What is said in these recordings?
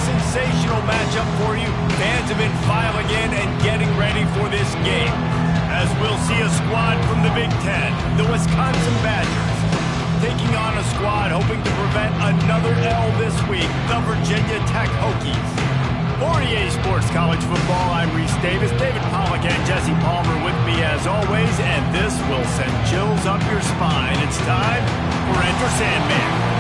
sensational matchup for you. Fans have been filing in and getting ready for this game, as we'll see a squad from the Big Ten, the Wisconsin Badgers, taking on a squad hoping to prevent another L this week, the Virginia Tech Hokies. For EA Sports College Football, I'm Reese Davis, David Pollack and Jesse Palmer with me as always, and this will send chills up your spine. It's time for Enter Sandman.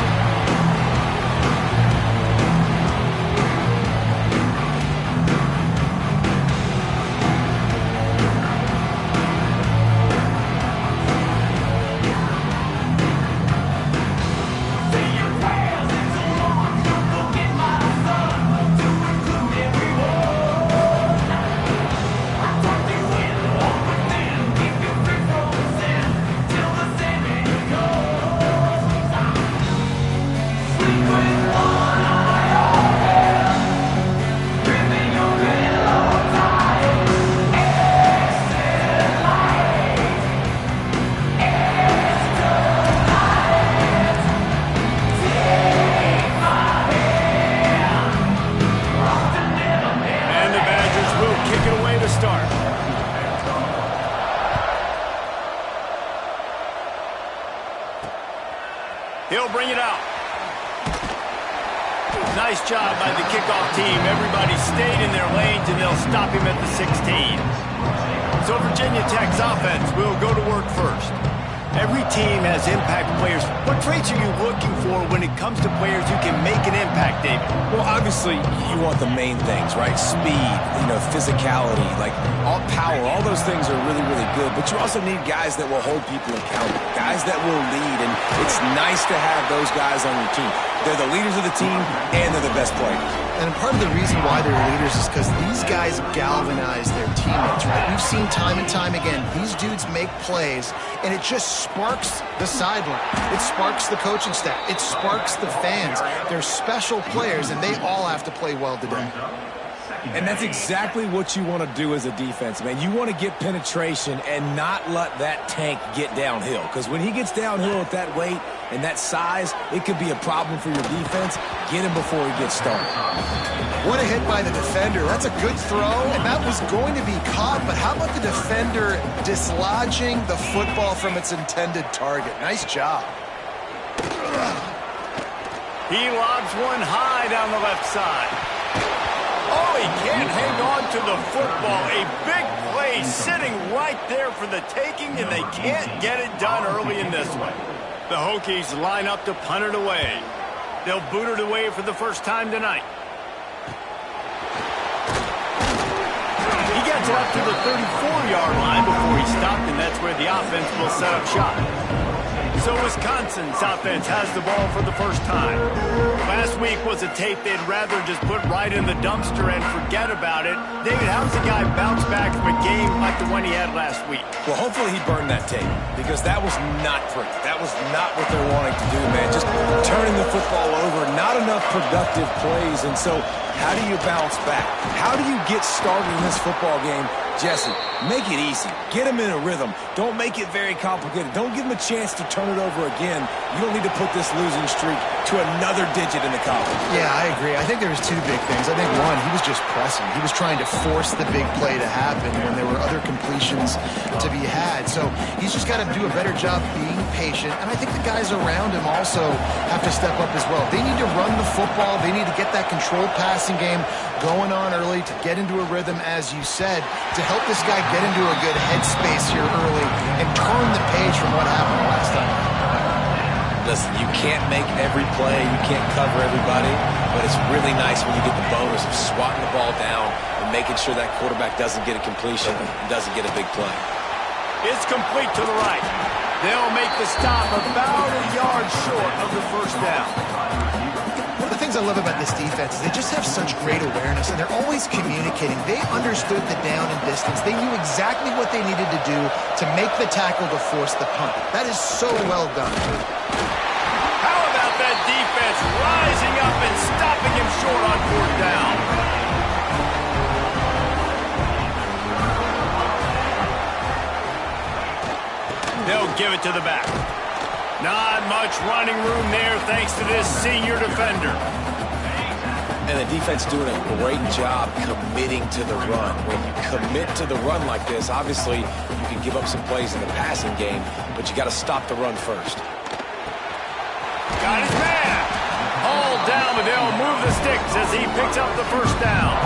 He'll bring it out. Nice job by the kickoff team. Everybody stayed in their lanes, and they'll stop him at the 16. So Virginia Tech's offense will go to work first. Every team has impact players. What traits are you looking for when it comes to players who can make an impact, David? Well, obviously, you want the main things, right? Speed, physicality, like all power, all those things are really, really good. But you also need guys that will hold people accountable, guys that will lead, and it's nice to have those guys on your team. They're the leaders of the team, and they're the best players. And part of the reason why they're leaders is because these guys galvanize their teammates, right? We've seen time and time again, these dudes make plays, and it just sparks the sideline. It sparks the coaching staff. It sparks the fans. They're special players, and they all have to play well today. And that's exactly what you want to do as a defense, man. You want to get penetration and not let that tank get downhill. Because when he gets downhill at that weight and that size, it could be a problem for your defense. Get him before he gets started. What a hit by the defender. That's a good throw, and that was going to be caught. But how about the defender dislodging the football from its intended target? Nice job. He lobs one high down the left side. Oh, he can't hang on to the football. A big play sitting right there for the taking, and they can't get it done early in this one. The Hokies line up to punt it away. They'll boot it away for the first time tonight. He gets up to the 34-yard line before he stopped, and that's where the offense will set up shop. So Wisconsin's offense has the ball for the first time. Last week was a tape they'd rather just put right in the dumpster and forget about it. David, how does a guy bounce back from a game like the one he had last week? Well, hopefully he burned that tape, because that was not pretty. That was not what they're wanting to do, man. Just turning the football over, not enough productive plays. And so how do you bounce back? How do you get started in this football game? Jesse, make it easy. Get him in a rhythm. Don't make it very complicated. Don't give him a chance to turn it over again. You don't need to put this losing streak to another digit in the column. Yeah, I agree. I think there was two big things. I think, one, he was just pressing. He was trying to force the big play to happen when there were other completions to be had. So he's just got to do a better job being patient. And I think the guys around him also have to step up as well. They need to run the football. They need to get that controlled passing game going on early to get into a rhythm, as you said, to help this guy get into a good headspace here early and turn the page from what happened last time. Listen, you can't make every play, you can't cover everybody, but it's really nice when you get the bonus of swatting the ball down and making sure that quarterback doesn't get a completion and doesn't get a big play. It's complete to the right. They'll make the stop about a yard short of the first down. One of the things I love about this defense is they just have such great awareness, and they're always communicating. They understood the down and distance. They knew exactly what they needed to do to make the tackle to force the punt. That is so well done. How about that defense rising up and stopping him short on fourth down? They'll give it to the back. Not much running room there thanks to this senior defender. And the defense doing a great job committing to the run. When you commit to the run like this, obviously you can give up some plays in the passing game, but you got to stop the run first. Got his man. Hauled down, but they'll move the sticks as he picks up the first down.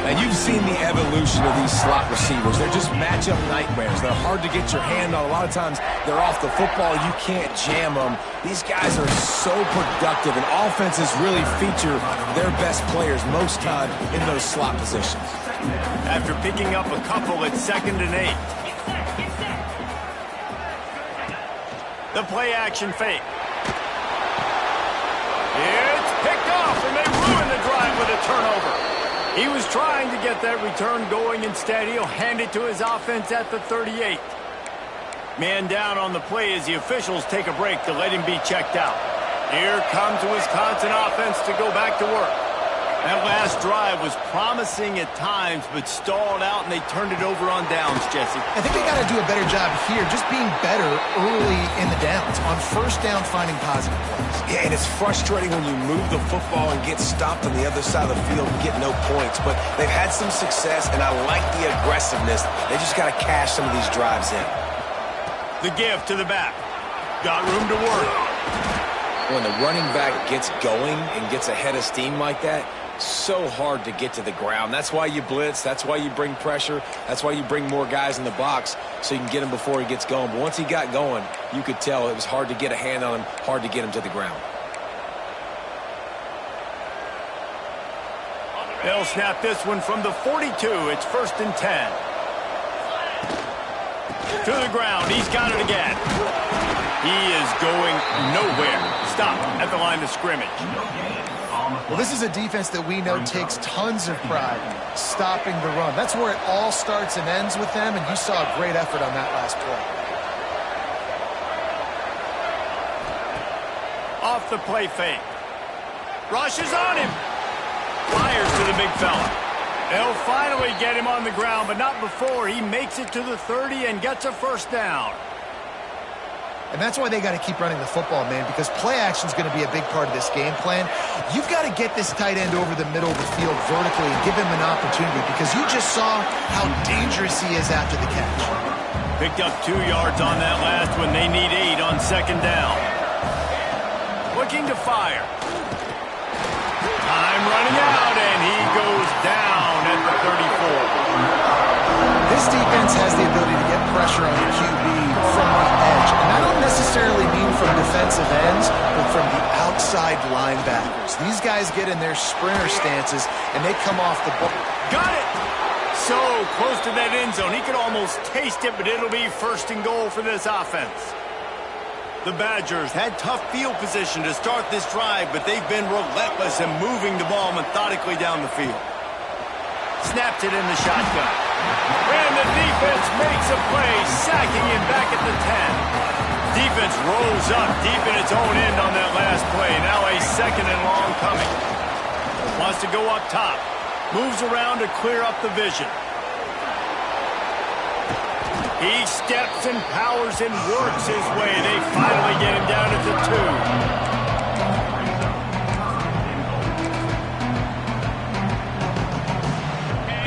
And you've seen the evolution of these slot receivers. They're just matchup nightmares. They're hard to get your hand on. A lot of times they're off the football. You can't jam them. These guys are so productive, and offenses really feature their best players most time in those slot positions. After picking up a couple at 2nd and 8. The play action fake. It's picked off, and they ruin the drive with a turnover. He was trying to get that return going. Instead, he'll hand it to his offense at the 38. Man down on the play as the officials take a break to let him be checked out. Here comes the Wisconsin offense to go back to work. That last drive was promising at times, but stalled out, and they turned it over on downs, Jesse. I think they got to do a better job here, just being better early in the downs, on first down finding positive plays. Yeah, and it's frustrating when you move the football and get stopped on the other side of the field and get no points, but they've had some success, and I like the aggressiveness. They just got to cash some of these drives in. The give to the back. Got room to work. When the running back gets going and gets ahead of steam like that, so hard to get to the ground. That's why you blitz. That's why you bring pressure. That's why you bring more guys in the box so you can get him before he gets going. But once he got going, you could tell it was hard to get a hand on him, hard to get him to the ground. They'll snap this one from the 42. It's 1st and 10. To the ground. He's got it again. He is going nowhere. Stop at the line of scrimmage. Well, this is a defense that we know takes tons of pride stopping the run. That's where it all starts and ends with them, and you saw a great effort on that last play. Off the play fake. Rushes on him. Fires to the big fella. They'll finally get him on the ground, but not before he makes it to the 30 and gets a first down. And that's why they got to keep running the football, man, because play action is going to be a big part of this game plan. You've got to get this tight end over the middle of the field vertically and give him an opportunity, because you just saw how dangerous he is after the catch. Picked up 2 yards on that last one. They need 8 on 2nd down. Looking to fire. Time running out, and he goes down at the 34. This defense has the ability to get pressure on the QB from the edge. And I don't necessarily mean from defensive ends, but from the outside linebackers. These guys get in their sprinter stances, and they come off the ball. Got it! So close to that end zone. He could almost taste it, but it'll be 1st and goal for this offense. The Badgers had tough field position to start this drive, but they've been relentless in moving the ball methodically down the field. Snapped it in the shotgun. And the defense makes a play, sacking him back at the 10. Defense rolls up deep in its own end on that last play. Now a 2nd and long coming. Wants to go up top. Moves around to clear up the vision. He steps and powers and works his way. They finally get him down at the 2.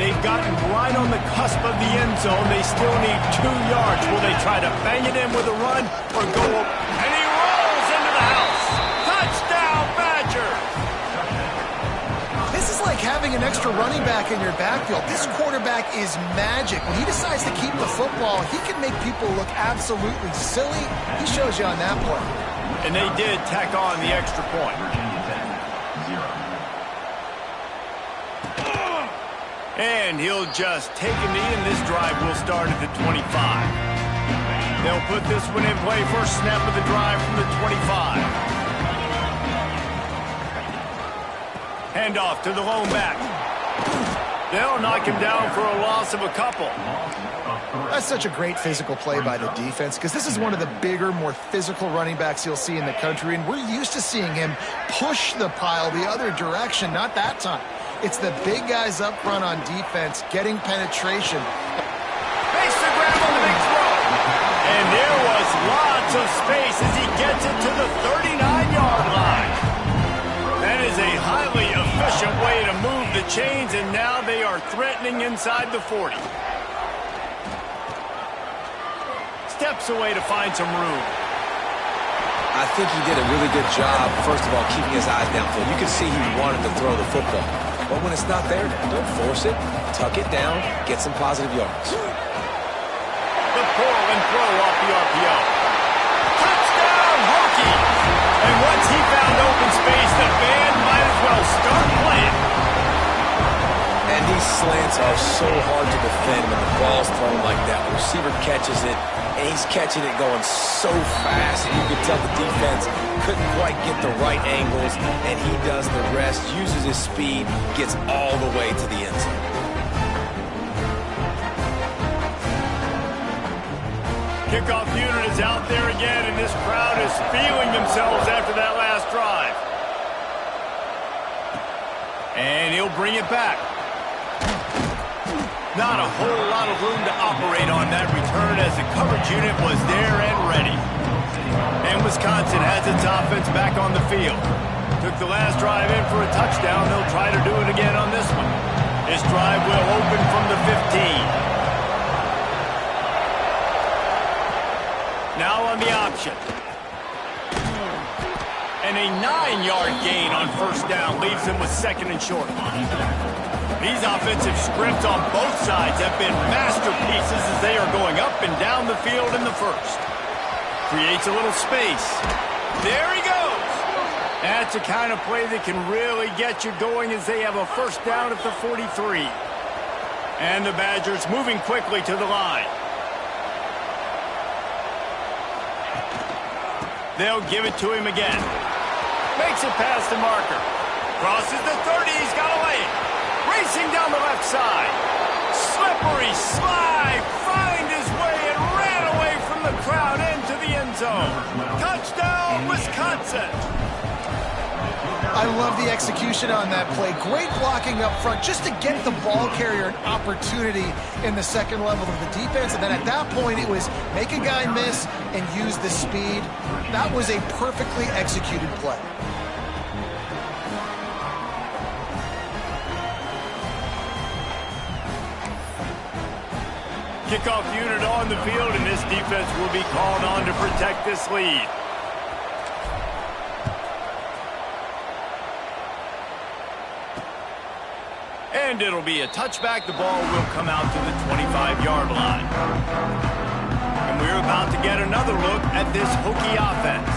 They've gotten right on the cusp of the end zone. They still need 2 yards. Will they try to bang it in with a run or go up? And he rolls into the house. Touchdown, Badger! This is like having an extra running back in your backfield. This quarterback is magic. When he decides to keep the football, he can make people look absolutely silly. He shows you on that play. And they did tack on the extra point. And he'll just take a knee, and this drive will start at the 25. They'll put this one in play. First snap of the drive from the 25. Handoff to the lone back. They'll knock him down for a loss of a couple. That's such a great physical play by the defense, because this is one of the bigger, more physical running backs you'll see in the country, and we're used to seeing him push the pile the other direction. Not that time. It's the big guys up front on defense getting penetration. Makes the grab on the big throw. And there was lots of space as he gets it to the 39-yard line. That is a highly threatening inside the 40. Steps away to find some room. I think he did a really good job, first of all, keeping his eyes downfield. You can see he wanted to throw the football. But when it's not there, don't force it. Tuck it down. Get some positive yards. The pull and throw off the RPO. Touchdown, Hokies! And once he found open space, the band might as well start playing. And these slants are so hard to defend when the ball's thrown like that. The receiver catches it, and he's catching it going so fast, and you can tell the defense couldn't quite get the right angles, and he does the rest, uses his speed, gets all the way to the end zone. Kickoff unit is out there again, and this crowd is feeling themselves after that last drive. And he'll bring it back. Not a whole lot of room to operate on that return as the coverage unit was there and ready. And Wisconsin has its offense back on the field. Took the last drive in for a touchdown. They'll try to do it again on this one. This drive will open from the 15. Now on the option. And a 9-yard gain on first down leaves them with second and short. These offensive scripts on both sides have been masterpieces as they are going up and down the field in the first. Creates a little space. There he goes. That's the kind of play that can really get you going as they have a first down at the 43. And the Badgers moving quickly to the line. They'll give it to him again. Makes it past the marker. Crosses the 30. He's got to lay it. Racing down the left side. Slippery slide. Find his way and ran away from the crowd into the end zone. Touchdown, Wisconsin. I love the execution on that play. Great blocking up front just to get the ball carrier an opportunity in the second level of the defense. And then at that point, it was make a guy miss and use the speed. That was a perfectly executed play. Kickoff unit on the field, and this defense will be called on to protect this lead. And it'll be a touchback. The ball will come out to the 25-yard line. And we're about to get another look at this Hokie offense.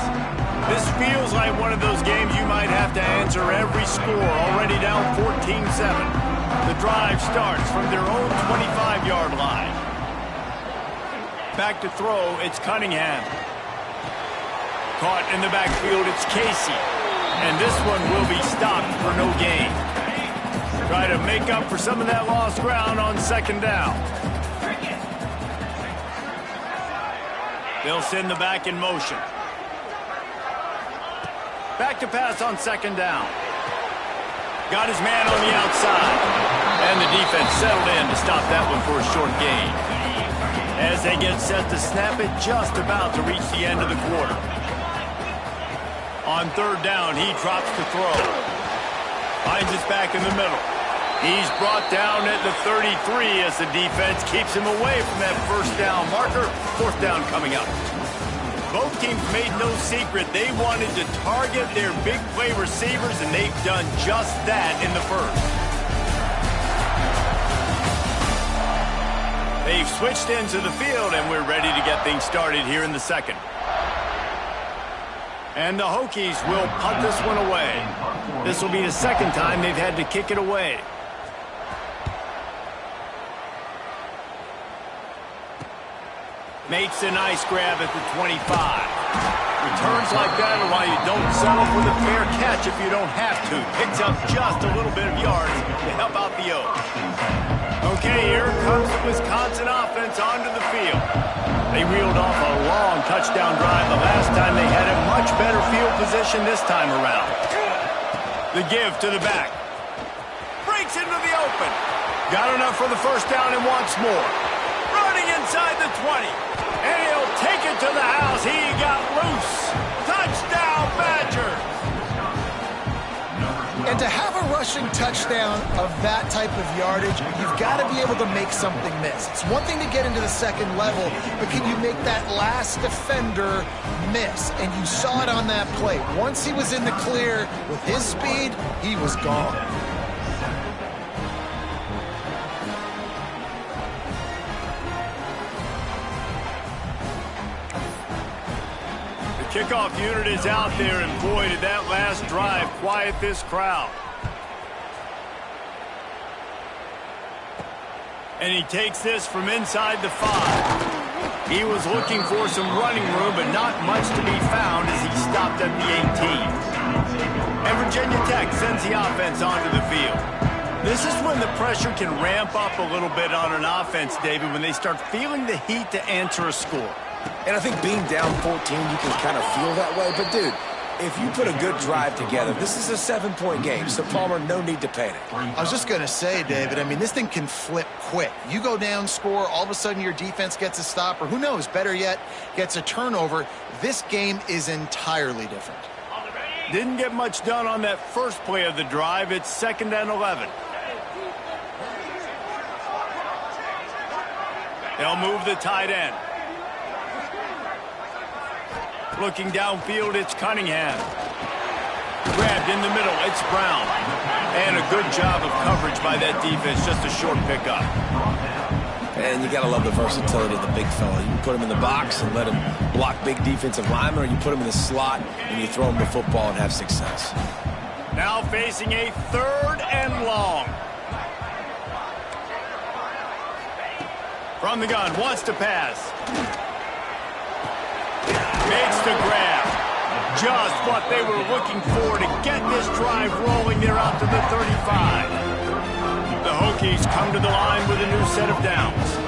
This feels like one of those games you might have to answer every score, already down 14-7. The drive starts from their own 25-yard line. Back to throw, it's Cunningham. Caught in the backfield, it's Casey. And this one will be stopped for no gain. Try to make up for some of that lost ground on second down. They'll send the back in motion. Back to pass on second down. Got his man on the outside. And the defense settled in to stop that one for a short gain. As they get set to snap it, just about to reach the end of the quarter. On third down, he drops to throw. Finds his back in the middle. He's brought down at the 33 as the defense keeps him away from that first down marker. Fourth down coming up. Both teams made no secret they wanted to target their big play receivers, and they've done just that in the first. They've switched into the field, and we're ready to get things started here in the second. And the Hokies will punt this one away. This will be the second time they've had to kick it away. Makes a nice grab at the 25. Returns like that are why you don't settle for the fair catch if you don't have to. Picks up just a little bit of yards to help out the Oaks. Okay, here comes the Wisconsin offense onto the field. They reeled off a long touchdown drive the last time. They had a much better field position this time around. The give to the back. Breaks into the open. Got enough for the first down and wants more. Running inside the 20. And he'll take it to the house. He got loose. Touchdown, Badgers. And to have a rushing touchdown of that type of yardage, you've got to be able to make something miss. It's one thing to get into the second level, but can you make that last defender miss? And you saw it on that play. Once he was in the clear with his speed, he was gone. Kickoff unit is out there, and boy, did that last drive quiet this crowd. And he takes this from inside the 5. He was looking for some running room, but not much to be found as he stopped at the 18. And Virginia Tech sends the offense onto the field. This is when the pressure can ramp up a little bit on an offense, David, when they start feeling the heat to answer a score. And I think being down 14, you can kind of feel that way. But, dude, if you put a good drive together, this is a 7-point game. So, Palmer, no need to panic. I was just going to say, David, I mean, this thing can flip quick. You go down, score, all of a sudden your defense gets a stop, or who knows, better yet, gets a turnover. This game is entirely different. Didn't get much done on that first play of the drive. It's 2nd and 11. They'll move the tight end. Looking downfield, it's Cunningham. Grabbed in the middle, it's Brown. And a good job of coverage by that defense, just a short pickup. And you got to love the versatility of the big fella. You can put him in the box and let him block big defensive linemen, or you put him in the slot and you throw him the football and have success. Now facing a 3rd and long. From the gun, wants to pass. Makes the grab. Just what they were looking for to get this drive rolling. They're out to the 35. The Hokies come to the line with a new set of downs.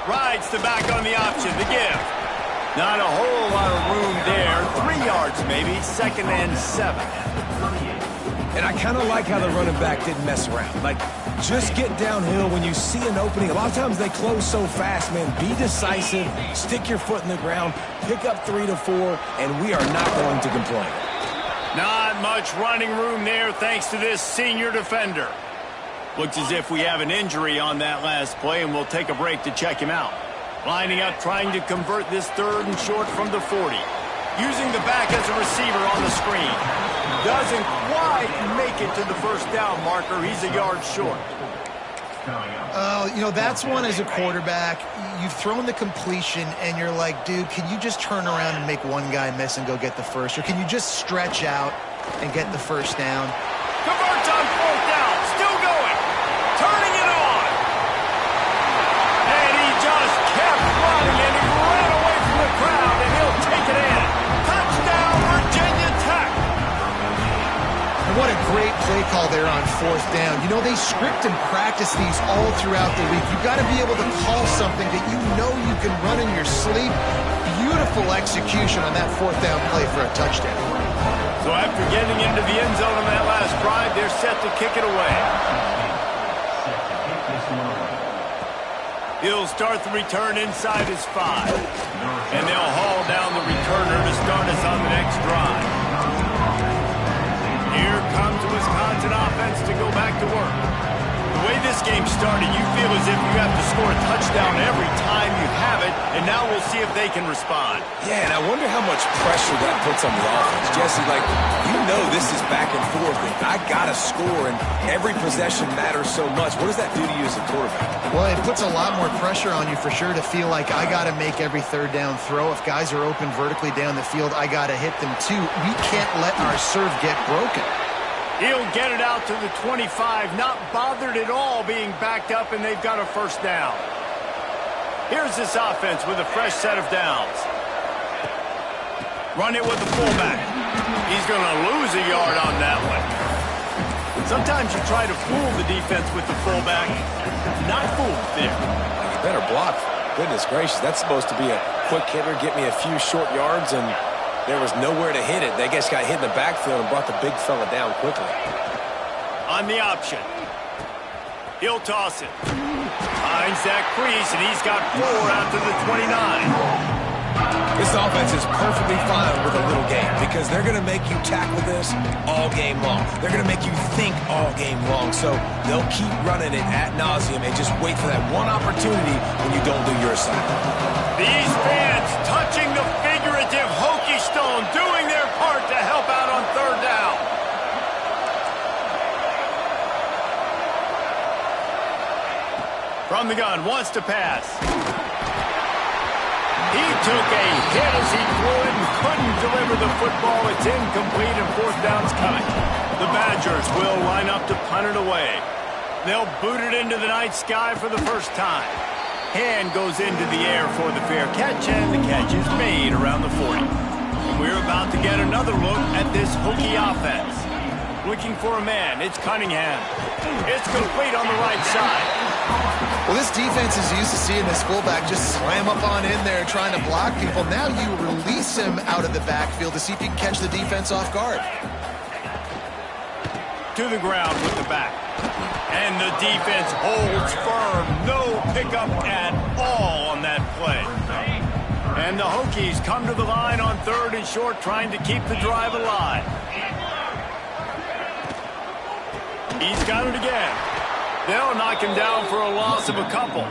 Rides the back on the option, the give. Not a whole lot of room there. 3 yards maybe, 2nd and 7. And I kind of like how the running back didn't mess around. Like, just get downhill when you see an opening. A lot of times they close so fast, man. Be decisive, stick your foot in the ground, pick up 3 to 4, and we are not going to complain. Not much running room there thanks to this senior defender. Looks as if we have an injury on that last play, and we'll take a break to check him out. Lining up, trying to convert this 3rd and short from the 40. Using the back as a receiver on the screen. Doesn't quite make it to the first down marker. He's a yard short. You know, that's one as a quarterback. You've thrown the completion, and you're like, dude, can you just turn around and make one guy miss and go get the first? Or can you just stretch out and get the first down? Converts on 4th down. Still going. Turning it on. And he just kept running, and he ran away from the crowd, and he'll take it in. Touchdown, Virginia Tech. What a great play call there on 4th down. You know, they script and practice these all throughout the week. You've got to be able to call something that you know you can run in your sleep. Beautiful execution on that 4th down play for a touchdown. So after getting into the end zone on that last drive, they're set to kick it away. He'll start the return inside his 5. And they'll haul down the returner to start us on the next drive. Here comes the Wisconsin offense to go back to work. The way this game started, you feel as if you have to score a touchdown every time you have it, and now we'll see if they can respond. Yeah, and I wonder how much pressure that puts on the offense. Jesse, like, you know this is back and forth, and I got to score, and every possession matters so much. What does that do to you as a quarterback? Well, it puts a lot more pressure on you for sure to feel like I got to make every 3rd down throw. If guys are open vertically down the field, I got to hit them too. We can't let our serve get broken. He'll get it out to the 25, not bothered at all being backed up, and they've got a first down. Here's this offense with a fresh set of downs. Run it with the fullback. He's going to lose a yard on that one. Sometimes you try to fool the defense with the fullback. Not fooled there. You better block. Goodness gracious, that's supposed to be a quick hitter, get me a few short yards, and there was nowhere to hit it. They just got hit in the backfield and brought the big fella down quickly. On the option. He'll toss it. Finds that crease, and he's got 4 out to the 29. This offense is perfectly fine with a little game. because they're going to make you tackle this all game long. They're going to make you think all game long. So they'll keep running it ad nauseum and just wait for that one opportunity when you don't do your assignment. These fans touching the figurative Hokie Stone, doing their part to help out on third down. From the gun, wants to pass. He took a hit as he threw it and couldn't deliver the football. It's incomplete and fourth down's coming. The Badgers will line up to punt it away. They'll boot it into the night sky for the first time. Hand goes into the air for the fair catch, and the catch is made around the 40. And we're about to get another look at this Hokie offense. Looking for a man, it's Cunningham. It's complete on the right side. Well, this defense is used to seeing this fullback just slam up on in there trying to block people. Now you release him out of the backfield to see if you can catch the defense off guard. To the ground with the back. And the defense holds firm. No pickup at all on that play. And the Hokies come to the line on third and short, trying to keep the drive alive. He's got it again. They'll knock him down for a loss of a couple.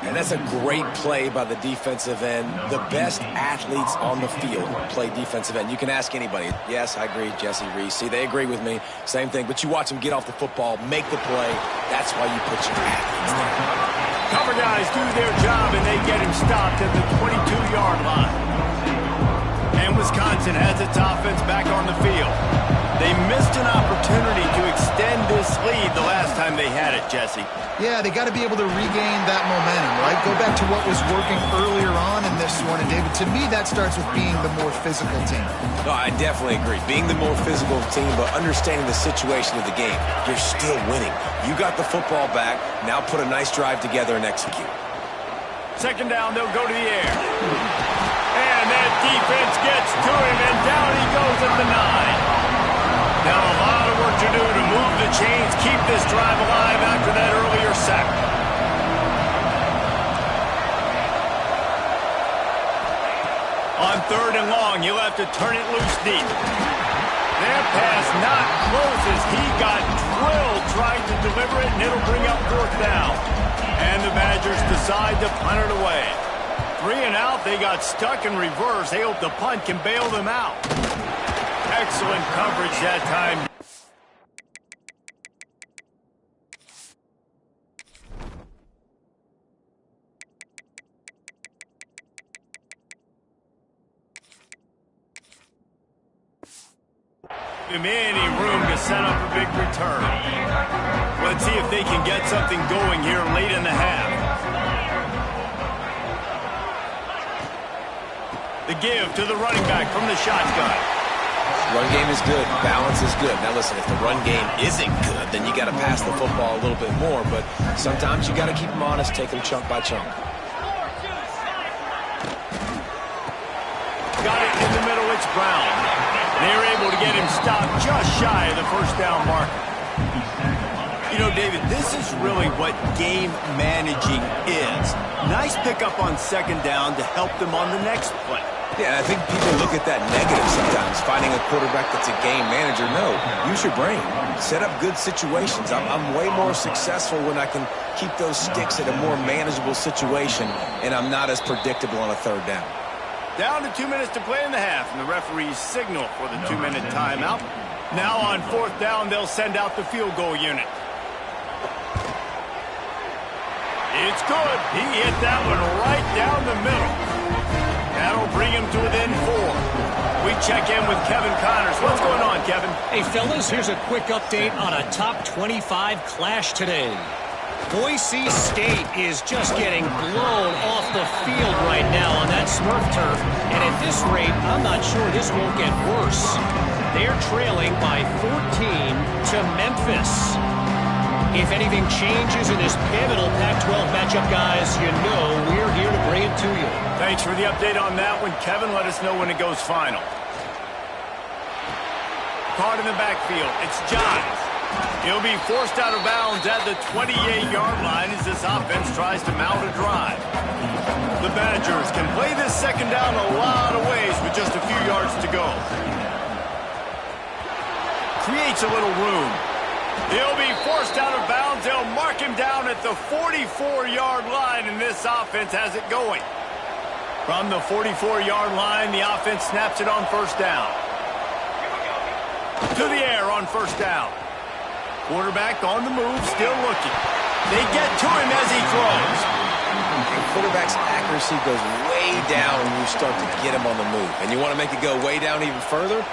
And that's a great play by the defensive end. The best athletes on the field play defensive end. You can ask anybody. Yes, I agree, Jesse Reese. See, they agree with me. Same thing. But you watch them get off the football, make the play. That's why you put your athletes there. Cover guys do their job, and they get him stopped at the 22-yard line. And Wisconsin has its offense back on the field. They missed an opportunity to extend this lead the last time they had it, Jesse. Yeah, they got to be able to regain that momentum, right? Go back to what was working earlier on in this one. And, David, to me, that starts with being the more physical team. No, I definitely agree. Being the more physical team, but understanding the situation of the game. You're still winning. You got the football back. Now put a nice drive together and execute. Second down, they'll go to the air. And that defense gets to him, and down he goes at the 9. Now a lot of work to do to move the chains, keep this drive alive after that earlier sack. On third and long, you'll have to turn it loose deep. That pass not close as he got drilled trying to deliver it, and it'll bring up fourth down. And the Badgers decide to punt it away. 3 and out, they got stuck in reverse. They hope the punt can bail them out. Excellent coverage that time. Any room to set up a big return. Let's see if they can get something going here late in the half. The give to the running back from the shotgun. Run game is good. Balance is good. Now listen, if the run game isn't good, then you got to pass the football a little bit more. But sometimes you got to keep them honest, take them chunk by chunk. Got it in the middle. It's Brown. They're able to get him stopped just shy of the first down marker. You know, David, this is really what game managing is. Nice pickup on second down to help them on the next play. Yeah, I think people look at that negative sometimes, finding a quarterback that's a game manager. No, use your brain. Set up good situations. I'm way more successful when I can keep those sticks at a more manageable situation, and I'm not as predictable on a third down. Down to 2 minutes to play in the half, and the referees signal for the 2-minute timeout. Now on fourth down, they'll send out the field goal unit. It's good. He hit that one right down the middle. That'll bring him to within 4. We check in with Kevin Connors. What's going on, Kevin? Hey, fellas, here's a quick update on a top 25 clash today. Boise State is just getting blown off the field right now on that Smurf turf. And at this rate, I'm not sure this won't get worse. They're trailing by 14 to Memphis. If anything changes in this pivotal Pac-12 matchup, guys, you know we're here to bring it to you. Thanks for the update on that one, Kevin. Let us know when it goes final. Caught in the backfield. It's Johns. He'll be forced out of bounds at the 28-yard line as this offense tries to mount a drive. The Badgers can play this second down a lot of ways with just a few yards to creates a little room. He'll be forced out of bounds. They'll mark him down at the 44-yard line, and this offense has it going. From the 44-yard line, the offense snaps it on first down. To the air on first down. Quarterback on the move, still looking. They get to him as he throws. The quarterback's accuracy goes way down when you start to get him on the move. And you want to make it go way down even further?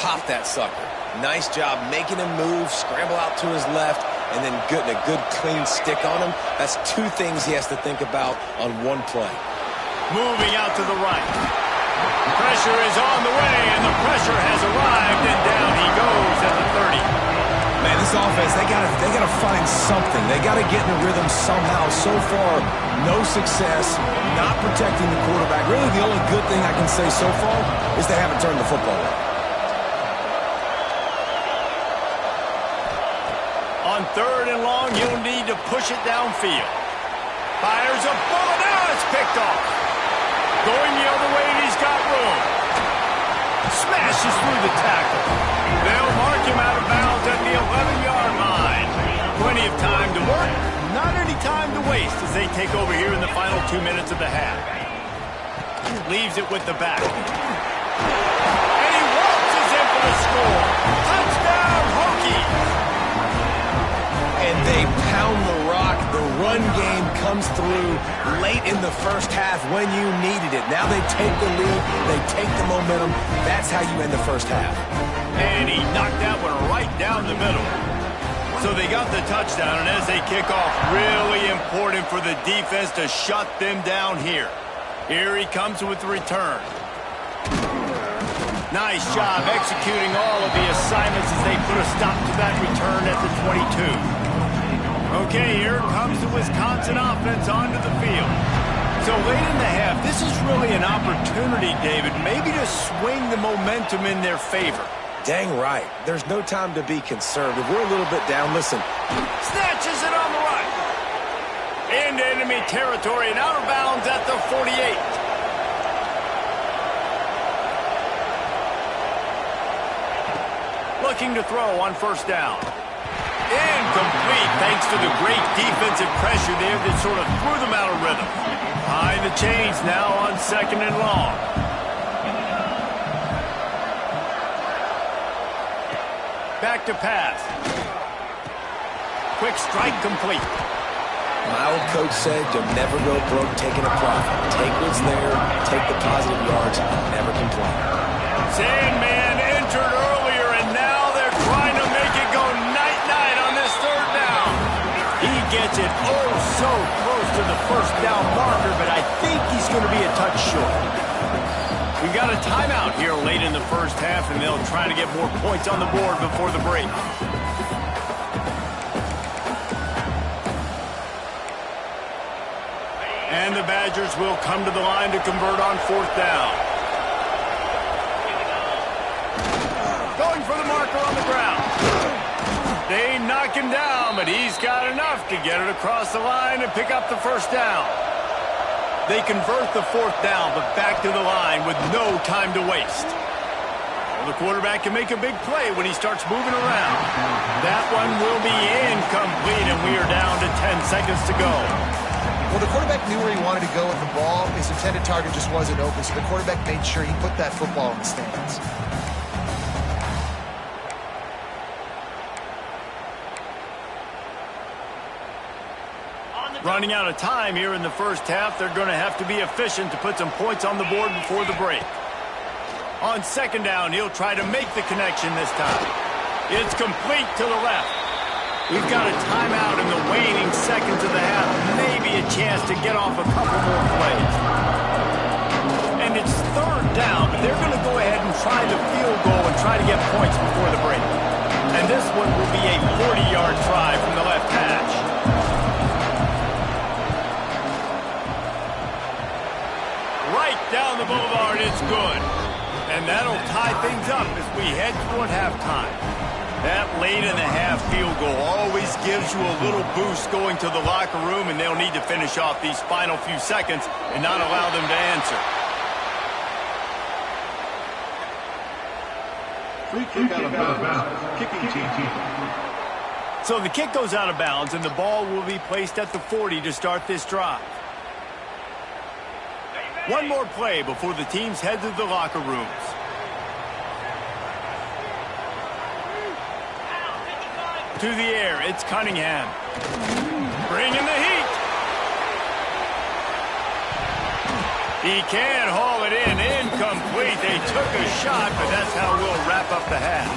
Pop that sucker. Nice job making him move, scramble out to his left, and then getting a good clean stick on him. That's two things he has to think about on one play. Moving out to the right. Pressure is on the way, and the pressure has arrived, and down he goes at the 30. Man, this offense, they gotta find something. They gotta get in a rhythm somehow. So far, no success, not protecting the quarterback. Really, the only good thing I can say so far is they haven't turned the football over. On third and long, you'll need to push it downfield. Fires a bullet. Now it's picked off. Going the other way, and he's got room. Smashes through the tackle. They'll mark him out of bounds at the 11-yard line. Plenty of time to work, not any time to waste as they take over here in the final 2 minutes of the half. Leaves it with the back. And he waltzes in for the score. Touchdown, Hokies! And they pound the rock. The run game comes through late in the first half when you needed it. Now they take the lead. They take the momentum. That's how you end the first half. And he knocked that one right down the middle. So they got the touchdown, and as they kick off, really important for the defense to shut them down here. Here he comes with the return. Nice job executing all of the assignments as they put a stop to that return at the 22. Okay, here comes the Wisconsin offense onto the field. So late in the half, this is really an opportunity, David, maybe to swing the momentum in their favor. Dang right. There's no time to be conservative. We're a little bit down. Listen. Snatches it on the right. Into enemy territory and out of bounds at the 48. Looking to throw on first down. Incomplete thanks to the great defensive pressure there that sort of threw them out of rhythm. Behind the chains now on second and long. Back to pass. Quick strike complete. My old coach said you'll never go broke taking a profit. Take what's there, take the positive yards, and never complain. Sandman entered earlier, and now they're trying to make it go night-night on this third down. He gets it oh so close to the first down marker, but I think he's going to be a touch short. We've got a timeout here late in the first half, and they'll try to get more points on the board before the break. And the Badgers will come to the line to convert on fourth down. Going for the marker on the ground. They knock him down, but he's got enough to get it across the line and pick up the first down. They convert the fourth down, but back to the line with no time to waste. Well, the quarterback can make a big play when he starts moving around. That one will be incomplete, and we are down to 10 seconds to go. Well, the quarterback knew where he wanted to go with the ball. His intended target just wasn't open, so the quarterback made sure he put that football in the stands. Running out of time here in the first half, they're going to have to be efficient to put some points on the board before the break. On second down, he'll try to make the connection this time. It's complete to the left. We've got a timeout in the waning seconds of the half. Maybe a chance to get off a couple more plays. And it's third down, but they're going to go ahead and try the field goal and try to get points before the break. And this one will be a 40-yard try from the left hash. Right down the boulevard, it's good. And that'll tie things up as we head toward halftime. That late in the half field goal always gives you a little boost going to the locker room, and they'll need to finish off these final few seconds and not allow them to answer. Free kick out of bounds. Kicking team. So the kick goes out of bounds, and the ball will be placed at the 40 to start this drive. One more play before the teams head to the locker rooms. To the air, it's Cunningham. Bringing the heat. He can haul it in. Incomplete. They took a shot, but that's how we'll wrap up the half.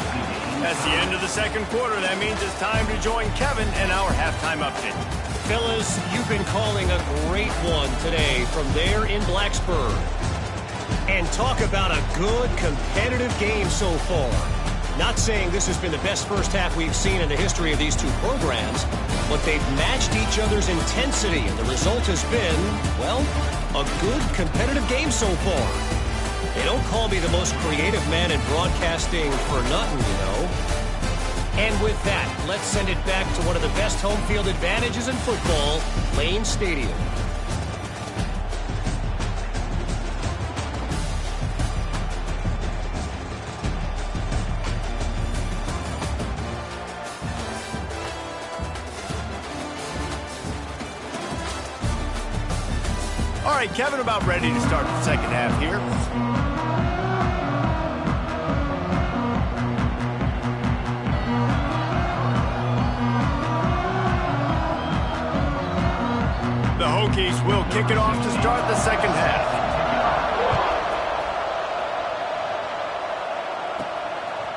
That's the end of the second quarter. That means it's time to join Kevin in our halftime update. Fellas, you've been calling a great one today from there in Blacksburg. And talk about a good competitive game so far. Not saying this has been the best first half we've seen in the history of these two programs, but they've matched each other's intensity, and the result has been, well, a good competitive game so far. They don't call me the most creative man in broadcasting for nothing, you know. And with that, let's send it back to one of the best home field advantages in football, Lane Stadium. All right, Kevin, about ready to start the second half here. The Hokies will kick it off to start the second half.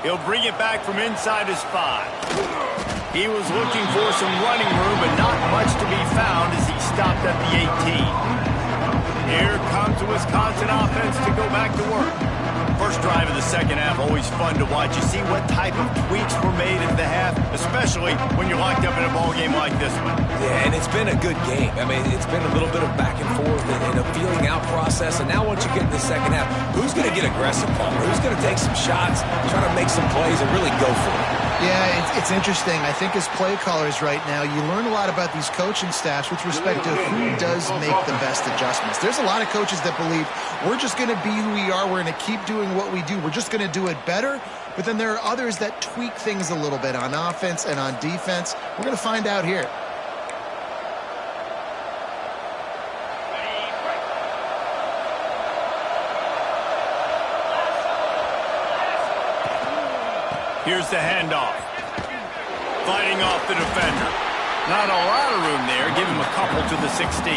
He'll bring it back from inside his 5. He was looking for some running room, but not much to be found as he stopped at the 18. Here comes the Wisconsin offense to go back to work. First drive of the second half, always fun to watch. You see what type of tweaks were made in the half, especially when you're locked up in a ball game like this one. Yeah, and it's been a good game. I mean, it's been a little bit of back and forth and a feeling out process. And now once you get in the second half, who's going to get aggressive, Palmer? Who's going to take some shots, try to make some plays, and really go for it? Yeah, it's interesting. I think as play callers right now, you learn a lot about these coaching staffs with respect to who does make the best adjustments. There's a lot of coaches that believe we're just going to be who we are. We're going to keep doing what we do. We're just going to do it better. But then there are others that tweak things a little bit on offense and on defense. We're going to find out here. Here's the handoff. Fighting off the defender. Not a lot of room there. Give him a couple to the 16.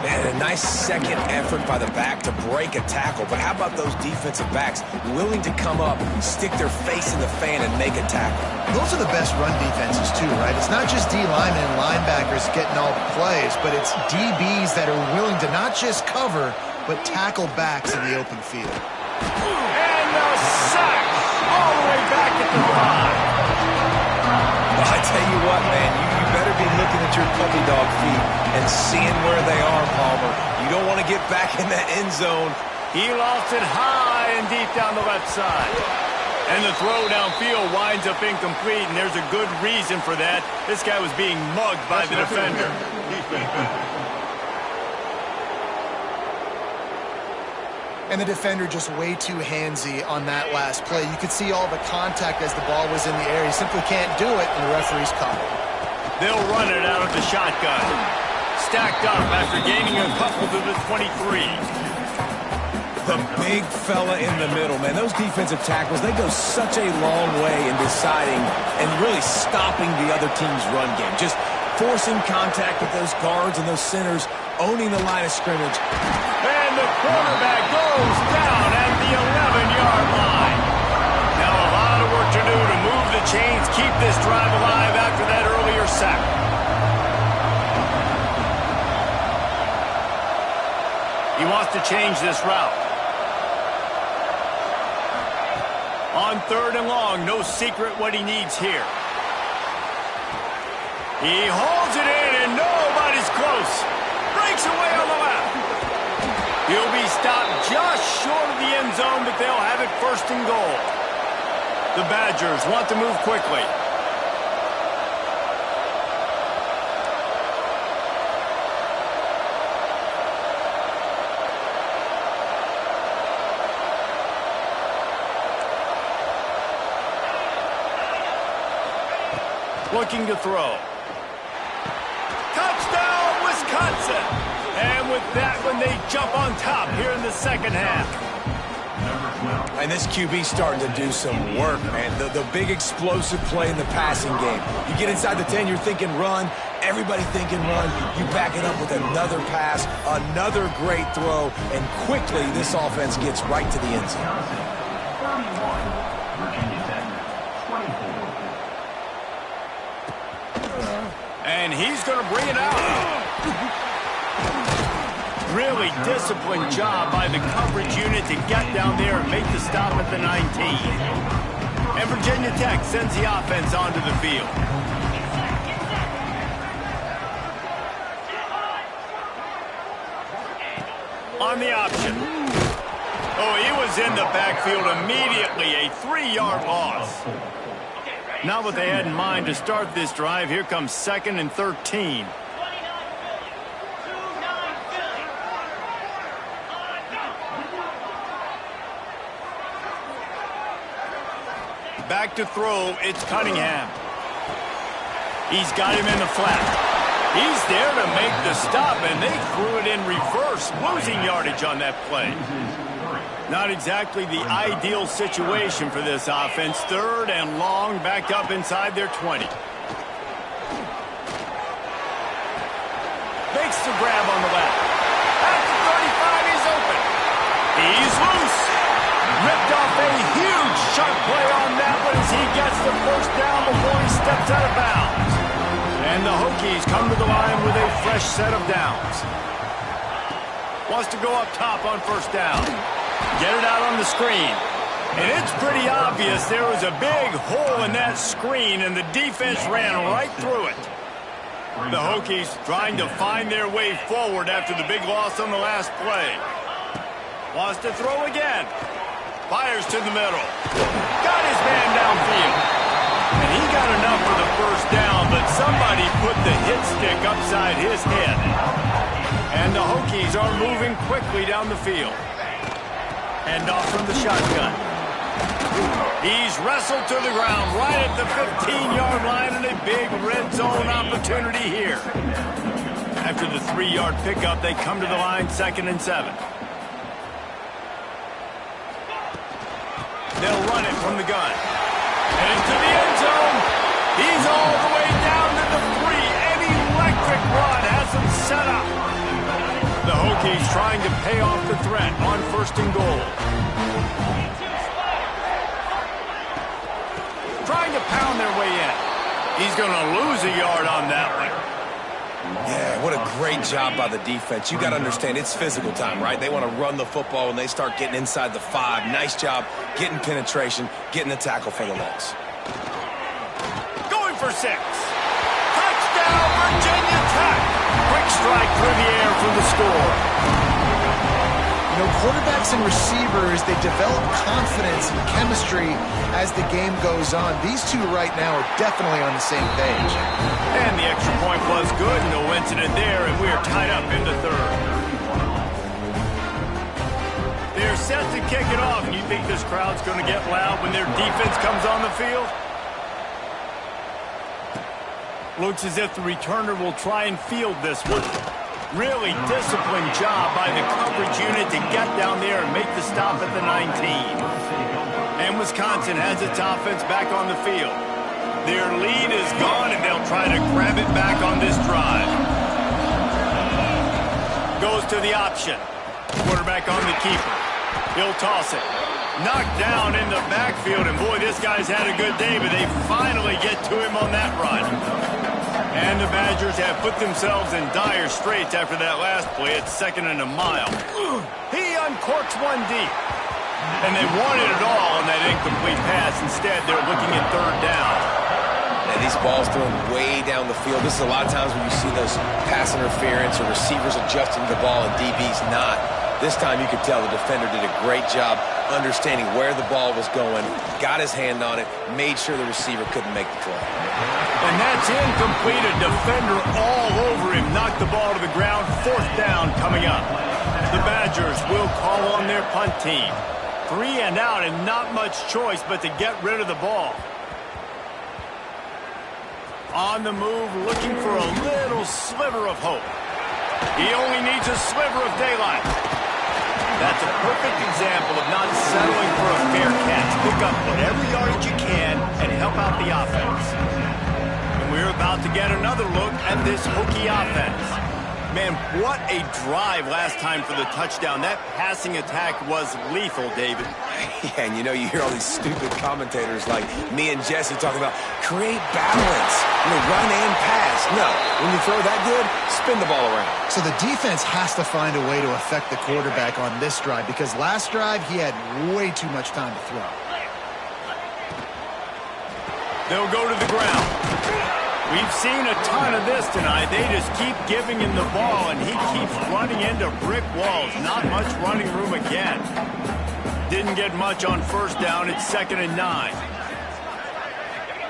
Man, a nice second effort by the back to break a tackle. But how about those defensive backs willing to come up, stick their face in the fan, and make a tackle? Those are the best run defenses, too, right? It's not just D linemen and linebackers getting all the plays, but it's DBs that are willing to not just cover, but tackle backs in the open field. And the sack all the way back at the 5. Well, I tell you what, man, you better be looking at your puppy dog feet and seeing where they are, Palmer. You don't want to get back in that end zone. He lost it high and deep down the left side. And the throw downfield winds up incomplete, and there's a good reason for that. This guy was being mugged by the defender. And the defender just way too handsy on that last play. You could see all the contact as the ball was in the air. He simply can't do it, and the referee's caught it. They'll run it out of the shotgun. Stacked up after gaining a couple to the 23. The big fella in the middle, man. Those defensive tackles, they go such a long way in deciding and really stopping the other team's run game. Just forcing contact with those guards and those centers, owning the line of scrimmage. And the quarterback goes down at the 11-yard line. Now a lot of work to do to move the chains, keep this drive alive after that earlier sack. He wants to change this route. On 3rd and long, no secret what he needs here. He holds it in, and nobody's close. Breaks away on the left. He'll be stopped just short of the end zone, but they'll have it 1st and goal. The Badgers want to move quickly. Looking to throw. Touchdown, Wisconsin! And with that one, they jump on top here in the second half. And this QB starting to do some work, man. The big explosive play in the passing game. You get inside the 10, you're thinking run. Everybody thinking run. You back it up with another pass, another great throw, and quickly this offense gets right to the end zone. 31, Virginia Tech, 24. And he's going to bring it out. Really disciplined job by the coverage unit to get down there and make the stop at the 19. And Virginia Tech sends the offense onto the field. On the option. Oh, he was in the backfield immediately. A 3-yard loss. Not what they had in mind to start this drive. Here comes 2nd and 13. Back to throw, it's Cunningham. He's got him in the flat. He's there to make the stop, and they threw it in reverse, losing yardage on that play. Not exactly the ideal situation for this offense. 3rd and long, back up inside their 20. Makes the grab on the left. At the 35, he's open. He's loose. Ripped off a huge sharp play on that one as he gets the first down before he steps out of bounds. And the Hokies come to the line with a fresh set of downs. Wants to go up top on 1st down. Get it out on the screen. And it's pretty obvious there was a big hole in that screen, and the defense ran right through it. The Hokies trying to find their way forward after the big loss on the last play. Wants to throw again. Fires to the middle. Got his man downfield. And he got enough for the first down, but somebody put the hit stick upside his head. And the Hokies are moving quickly down the field. Hand off from the shotgun. He's wrestled to the ground right at the 15-yard line, and a big red zone opportunity here. After the 3-yard pickup, they come to the line 2nd and 7. They'll run it from the gun. And into the end zone. He's all the way down to the 3. An electric run has him set up. The Hokies trying to pay off the threat on 1st and goal. Trying to pound their way in. He's going to lose a yard on that one. Yeah, what a great job by the defense. You got to understand, it's physical time, right? They want to run the football when they start getting inside the 5. Nice job getting penetration, getting the tackle for the loss. Going for 6. Touchdown, Virginia Tech. Quick strike through the air for the score. You know, quarterbacks and receivers, they develop confidence and chemistry as the game goes on. These two right now are definitely on the same page. And the extra point was good. No incident there, and we are tied up in the 3rd. They're set to kick it off. And you think this crowd's going to get loud when their defense comes on the field? Looks as if the returner will try and field this one. Really disciplined job by the coverage unit to get down there and make the stop at the 19. And Wisconsin has its offense back on the field. Their lead is gone, and they'll try to grab it back on this drive. Goes to the option. Quarterback on the keeper. He'll toss it. Knocked down in the backfield, and boy, this guy's had a good day, but they finally get to him on that run. And the Badgers have put themselves in dire straits after that last play. It's 2nd and a mile. He uncorks one deep. And they wanted it all on that incomplete pass. Instead, they're looking at 3rd down. And these balls thrown way down the field. This is a lot of times when you see those pass interference or receivers adjusting the ball and DBs not. This time you could tell the defender did a great job understanding where the ball was going, got his hand on it, made sure the receiver couldn't make the play. And that's incomplete. A defender all over him. Knocked the ball to the ground. 4th down coming up. The Badgers will call on their punt team. 3 and out, and not much choice but to get rid of the ball. On the move, looking for a little sliver of hope. He only needs a sliver of daylight. That's a perfect example of not settling for a fair catch. Pick up whatever yardage you can and help out the offense. And we're about to get another look at this Hokie offense. Man, what a drive last time for the touchdown. That passing attack was lethal, David. Yeah, and you hear all these stupid commentators like me and Jesse talking about create balance, run and pass. No, when you throw that good, spin the ball around. So the defense has to find a way to affect the quarterback on this drive because last drive he had way too much time to throw. They'll go to the ground. We've seen a ton of this tonight. They just keep giving him the ball, and he keeps running into brick walls. Not much running room again. Didn't get much on first down. It's 2nd and 9.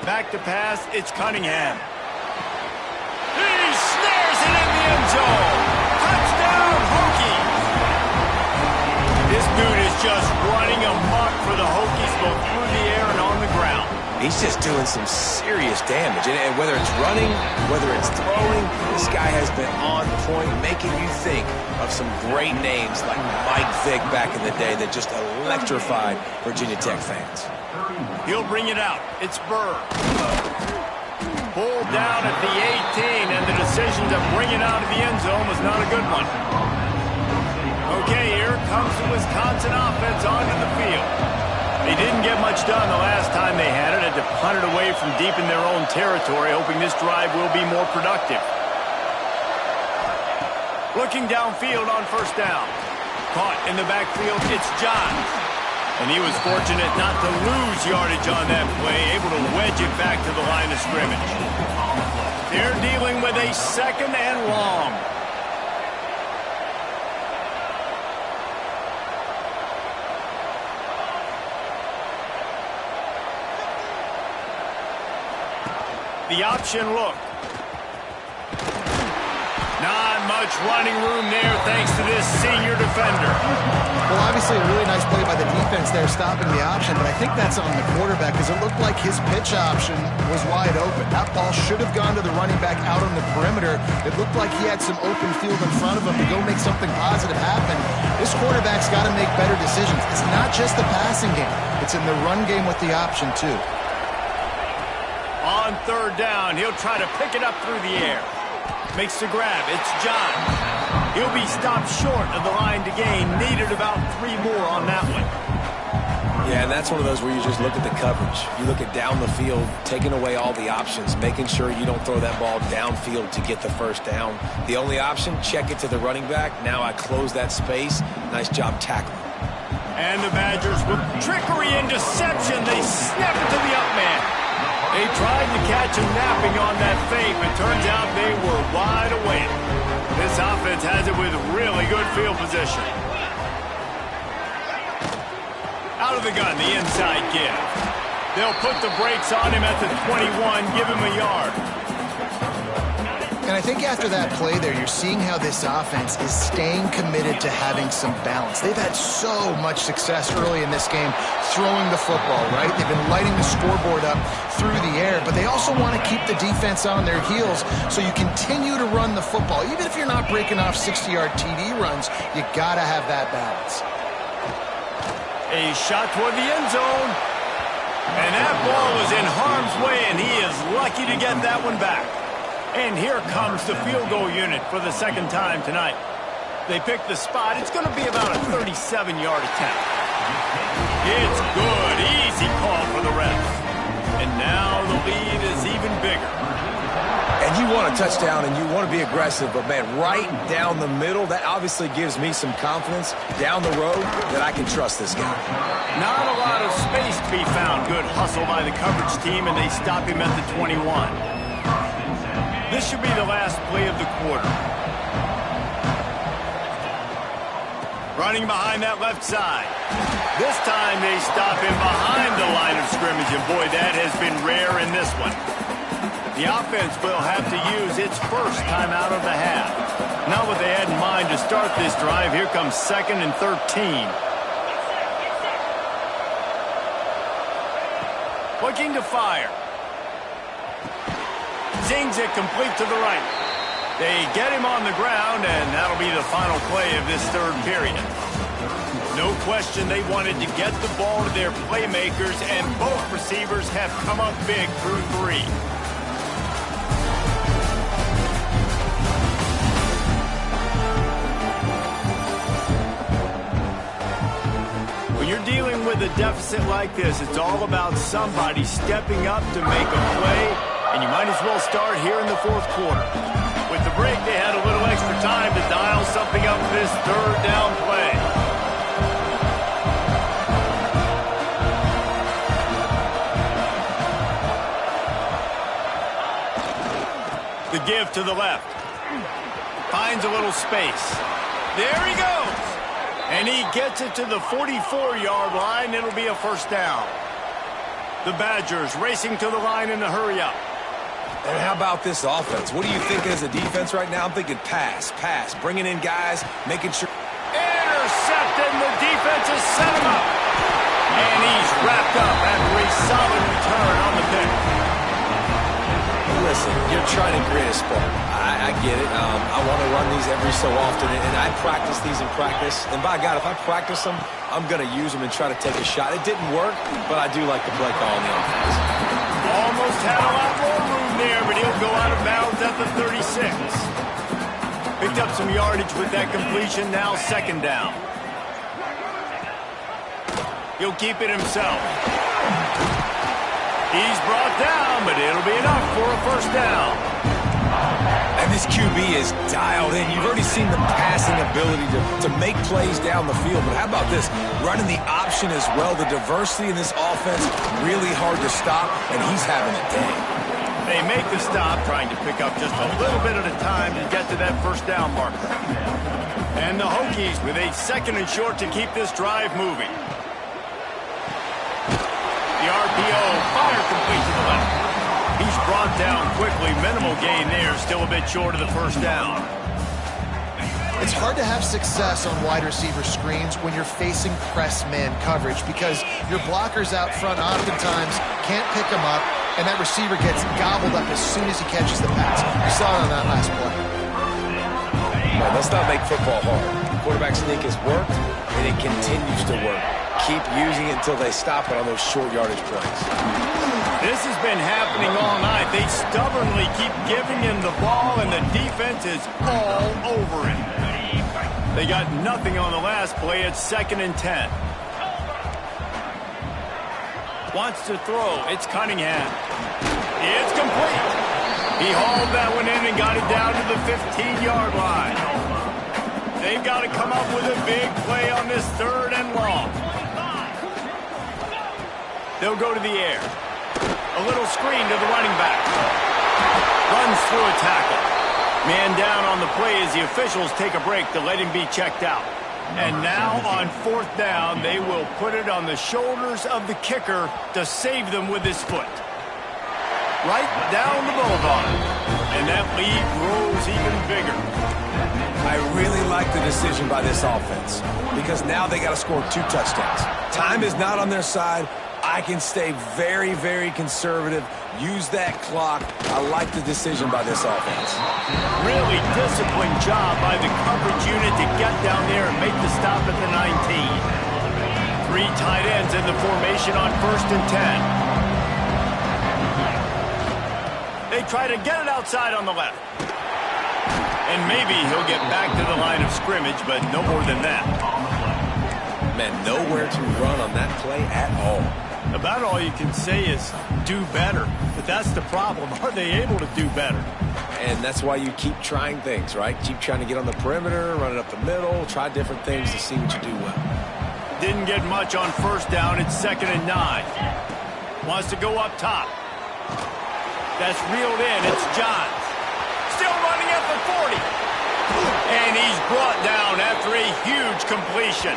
Back to pass. It's Cunningham. He snares it in the end zone. Touchdown, Hokies. This dude is just running amok for the Hokies, both through the air and on the ground. He's just doing some serious damage. And whether it's running, whether it's throwing, this guy has been on point, making you think of some great names like Mike Vick back in the day that just electrified Virginia Tech fans. He'll bring it out. It's Burr. Pulled down at the 18, and the decision to bring it out of the end zone was not a good one. Okay, here comes the Wisconsin offense onto the field. They didn't get much done the last time they had it. Had to punt it away from deep in their own territory, hoping this drive will be more productive. Looking downfield on first down. Caught in the backfield, it's Johns. And he was fortunate not to lose yardage on that play, able to wedge it back to the line of scrimmage. They're dealing with a 2nd and long. The option look. Not much running room there thanks to this senior defender. Well, obviously a really nice play by the defense there stopping the option, but I think that's on the quarterback because it looked like his pitch option was wide open. That ball should have gone to the running back out on the perimeter. It looked like he had some open field in front of him to go make something positive happen. This quarterback's got to make better decisions. It's not just the passing game. It's in the run game with the option, too. On 3rd down, he'll try to pick it up through the air. Makes the grab. It's John. He'll be stopped short of the line to gain. Needed about 3 more on that one. Yeah, and that's one of those where you just look at the coverage. You look at down the field, taking away all the options, making sure you don't throw that ball downfield to get the first down. The only option, check it to the running back. Now I close that space. Nice job tackling. And the Badgers, with trickery and deception, they snap it to the up man. They tried to catch him napping on that fake, but turns out they were wide awake. This offense has it with really good field position. Out of the gun, the inside give. They'll put the brakes on him at the 21, give him a yard. And I think after that play there, you're seeing how this offense is staying committed to having some balance. They've had so much success early in this game throwing the football, right? They've been lighting the scoreboard up through the air, but they also want to keep the defense on their heels, so you continue to run the football. Even if you're not breaking off 60-yard TD runs, you got to have that balance. A shot toward the end zone. And that ball was in harm's way, and he is lucky to get that one back. And here comes the field goal unit for the 2nd time tonight. They pick the spot. It's going to be about a 37-yard attempt. It's good. Easy call for the refs. And now the lead is even bigger. And you want a touchdown and you want to be aggressive, but, man, right down the middle, that obviously gives me some confidence down the road that I can trust this guy. Not a lot of space to be found. Good hustle by the coverage team, and they stop him at the 21. This should be the last play of the quarter. Running behind that left side. This time they stop him behind the line of scrimmage, and boy, that has been rare in this one. The offense will have to use its first timeout of the half. Not what they had in mind to start this drive. Here comes 2nd and 13. Looking to fire. zings it complete to the right. They get him on the ground, and that'll be the final play of this third period. No question they wanted to get the ball to their playmakers, and both receivers have come up big through 3. When you're dealing with a deficit like this, it's all about somebody stepping up to make a play, and you might as well start here in the fourth quarter. With the break, they had a little extra time to dial something up for this third down play. The give to the left. Finds a little space. There he goes. And he gets it to the 44-yard line. It'll be a first down. The Badgers racing to the line in a hurry-up. And how about this offense? What do you think as a defense right now? I'm thinking pass. Bringing in guys, making sure. Intercepted, and the defense has set him up. And he's wrapped up after a solid return on the pick. Listen, you're trying to create a spark. I get it. I want to run these every so often, and I practice these in practice. And by God, if I practice them, I'm going to use them and try to take a shot. It didn't work, but I do like the play call on the offense. Almost had a lot more room there, but he'll go out of bounds at the 36. Picked up some yardage with that completion, now second down. He'll keep it himself. He's brought down, but it'll be enough for a first down. And this QB is dialed in. You've already seen the passing ability to make plays down the field. But how about this? Running the option as well. The diversity in this offense, really hard to stop, and he's having a day. They make the stop, trying to pick up just a little bit at a time to get to that first down marker. And the Hokies with a second and short to keep this drive moving. The RPO, fire complete to the left. He's brought down quickly. Minimal gain there. Still a bit short of the first down. It's hard to have success on wide receiver screens when you're facing press man coverage because your blockers out front oftentimes can't pick them up, and that receiver gets gobbled up as soon as he catches the pass. We saw it on that last play. Well, let's not make football hard. Quarterback sneak has worked, and it continues to work. Keep using it until they stop it on those short yardage plays. This has been happening all night. They stubbornly keep giving him the ball, and the defense is all over it. They got nothing on the last play. It's 2nd and 10. Wants to throw. It's Cunningham. It's complete. He hauled that one in and got it down to the 15-yard line. They've got to come up with a big play on this 3rd and long. They'll go to the air. A little screen to the running back. Runs through a tackle. Man down on the play as the officials take a break to let him be checked out. And now on 4th down, they will put it on the shoulders of the kicker to save them with his foot. Right down the boulevard. And that lead grows even bigger. I really like the decision by this offense because now they got to score 2 touchdowns. Time is not on their side. I can stay very, very conservative, use that clock. I like the decision by this offense. Really disciplined job by the coverage unit to get down there and make the stop at the 19. 3 tight ends in the formation on 1st and 10. They try to get it outside on the left. And maybe he'll get back to the line of scrimmage, but no more than that. Man, nowhere to run on that play at all. About all you can say is do better. But that's the problem. Are they able to do better? And that's why you keep trying things, right? Keep trying to get on the perimeter, run it up the middle, try different things to see what you do well. Didn't get much on 1st down. It's 2nd and 9. Wants to go up top. That's reeled in. It's Johns. Still running at the 40. And he's brought down after a huge completion.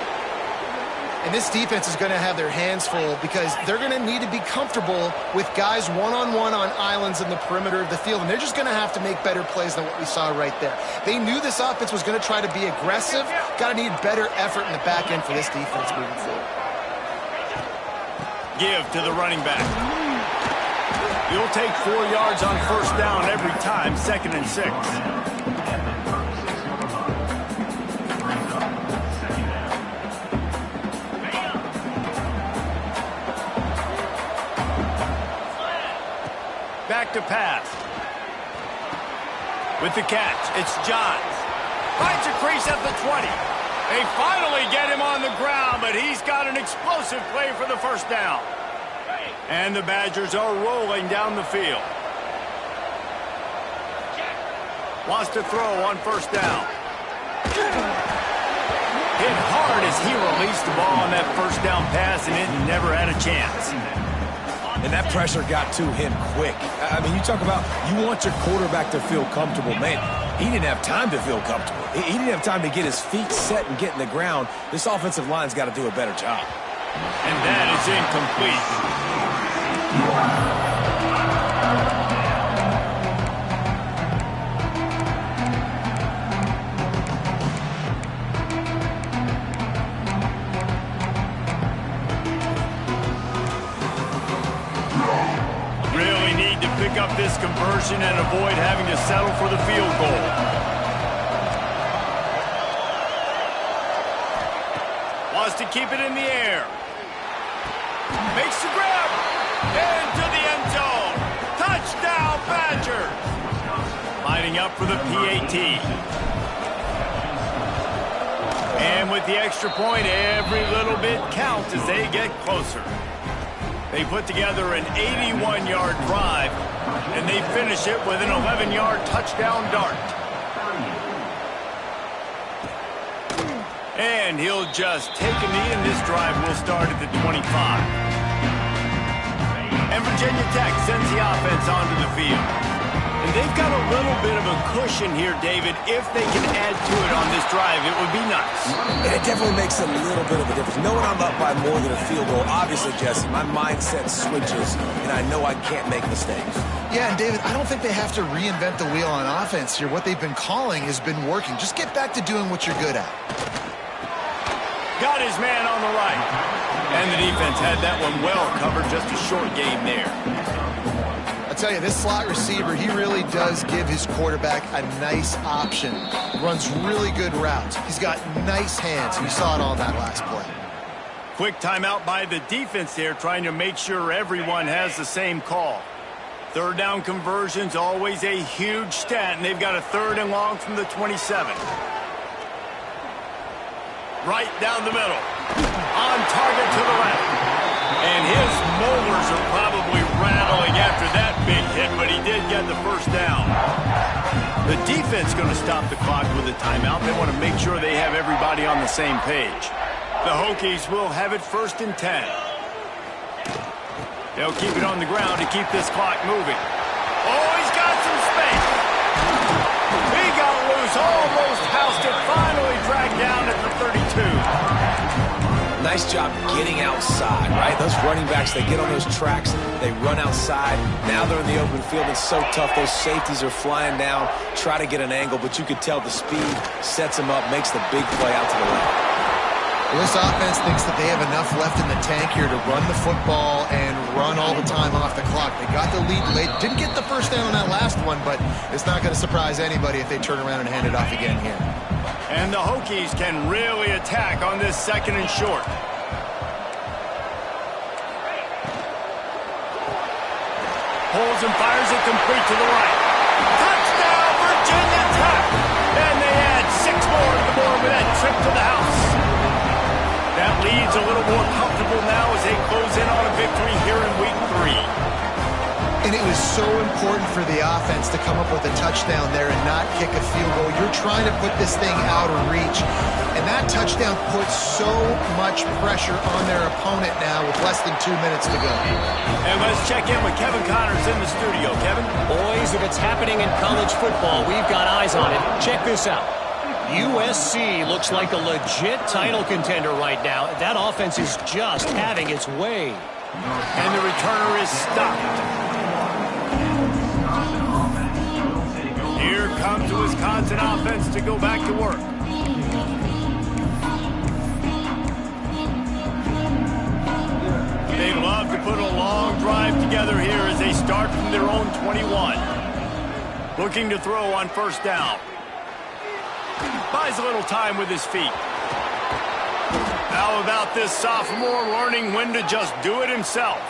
And this defense is going to have their hands full because they're going to need to be comfortable with guys one-on-one on islands in the perimeter of the field. And they're just going to have to make better plays than what we saw right there. They knew this offense was going to try to be aggressive. Got to need better effort in the back end for this defense moving forward. Give to the running back. You'll take 4 yards on first down every time, 2nd and 6. Back to pass. With the catch, it's Johns. Finds a crease at the 20. They finally get him on the ground, but he's got an explosive play for the first down. And the Badgers are rolling down the field. Wants to throw on first down. Hit hard as he released the ball on that first down pass, and it never had a chance. And that pressure got to him quick. I mean, you talk about you want your quarterback to feel comfortable. Man, he didn't have time to feel comfortable. He didn't have time to get his feet set and get in the ground. This offensive line's got to do a better job. And that is incomplete. Really need to pick up this conversion and avoid having to settle for the field goal. Wants to keep it in the air. Makes the grab. Into the end zone. Touchdown, Badgers. Lining up for the PAT. And with the extra point, every little bit counts as they get closer. They put together an 81-yard drive, and they finish it with an 11-yard touchdown dart. And he'll just take a knee, and this drive will start at the 25. And Virginia Tech sends the offense onto the field. And they've got a little bit of a cushion here, David. If they can add to it on this drive, it would be nice. And it definitely makes a little bit of a difference. Knowing I'm up by more than a field goal, obviously, Jesse, my mindset switches, and I know I can't make mistakes. Yeah, and David, I don't think they have to reinvent the wheel on offense here. What they've been calling has been working. Just get back to doing what you're good at. Got his man on the right. And the defense had that one well covered. Just a short game there. I tell you, this slot receiver, he really does give his quarterback a nice option. Runs really good routes. He's got nice hands. You saw it on that last play. Quick timeout by the defense there, trying to make sure everyone has the same call. Third down conversion's always a huge stat, and they've got a 3rd and long from the 27. Right down the middle. On target to the left. And his molars are probably rattling after that big hit, but he did get the first down. The defense going to stop the clock with a timeout. They want to make sure they have everybody on the same page. The Hokies will have it 1st and 10. They'll keep it on the ground to keep this clock moving. Oh, he's got some space. He got loose, almost housed it, finally dragged down at the 32. Nice job getting outside, right? Those running backs, they get on those tracks, they run outside. Now they're in the open field. It's so tough. Those safeties are flying down, try to get an angle, but you could tell the speed sets them up, makes the big play out to the left. Well, this offense thinks that they have enough left in the tank here to run the football and run all the time off the clock. They got the lead late. Didn't get the first down on that last one, but it's not going to surprise anybody if they turn around and hand it off again here. And the Hokies can really attack on this 2nd and short. Pulls and fires it complete to the right. Touchdown, Virginia Tech! And they add 6 more to the board with that trip to the house. That lead's a little more comfortable now as they close in on a victory here in Week 3. And it was so important for the offense to come up with a touchdown there and not kick a field goal. You're trying to put this thing out of reach. And that touchdown puts so much pressure on their opponent now with less than 2 minutes to go. And let's check in with Kevin Connors in the studio. Kevin? Boys, if it's happening in college football, we've got eyes on it. Check this out. USC looks like a legit title contender right now. That offense is just having its way. And the returner is stopped. Here comes the Wisconsin offense to go back to work. They love to put a long drive together here as they start from their own 21. Looking to throw on first down. Buys a little time with his feet. How about this sophomore learning when to just do it himself?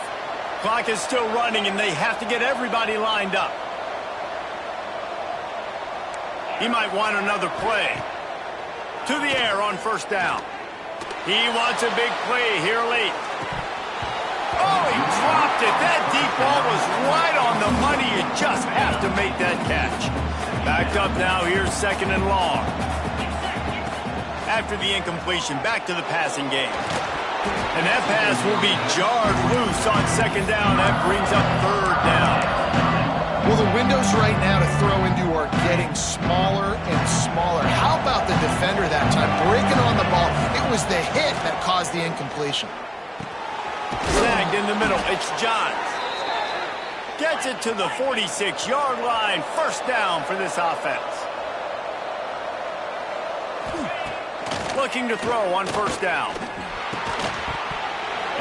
Clock is still running, and they have to get everybody lined up. He might want another play. To the air on first down. He wants a big play here late. Oh, he dropped it. That deep ball was right on the money. You just have to make that catch. Backed up now. Here's second and long. After the incompletion, back to the passing game. And that pass will be jarred loose on second down. That brings up third down. Well, the windows right now to throw into are getting smaller and smaller. How about the defender that time breaking on the ball? It was the hit that caused the incompletion. Snagged in the middle. It's Johns. Gets it to the 46-yard line. First down for this offense. Looking to throw on first down.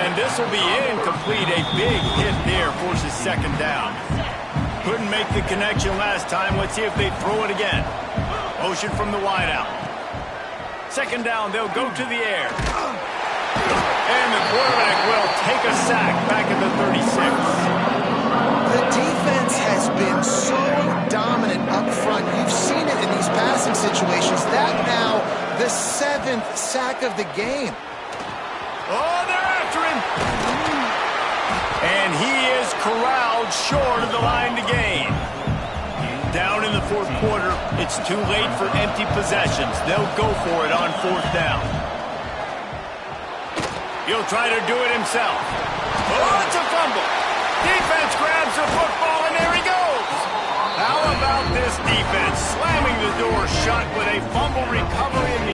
And this will be incomplete. A big hit there forces second down. Couldn't make the connection last time. Let's see if they throw it again. Motion from the wideout. Second down, they'll go to the air. And the quarterback will take a sack back at the 36. The defense has been so dominant up front. You've seen it in these passing situations. That now the 7th sack of the game. Oh, they're after him. And he is corralled short of the line to gain. Down in the fourth quarter, it's too late for empty possessions. They'll go for it on fourth down. He'll try to do it himself. Oh, it's a fumble. Defense grabs the football, and there he goes. How about this defense slamming the door shut with a fumble recovery in the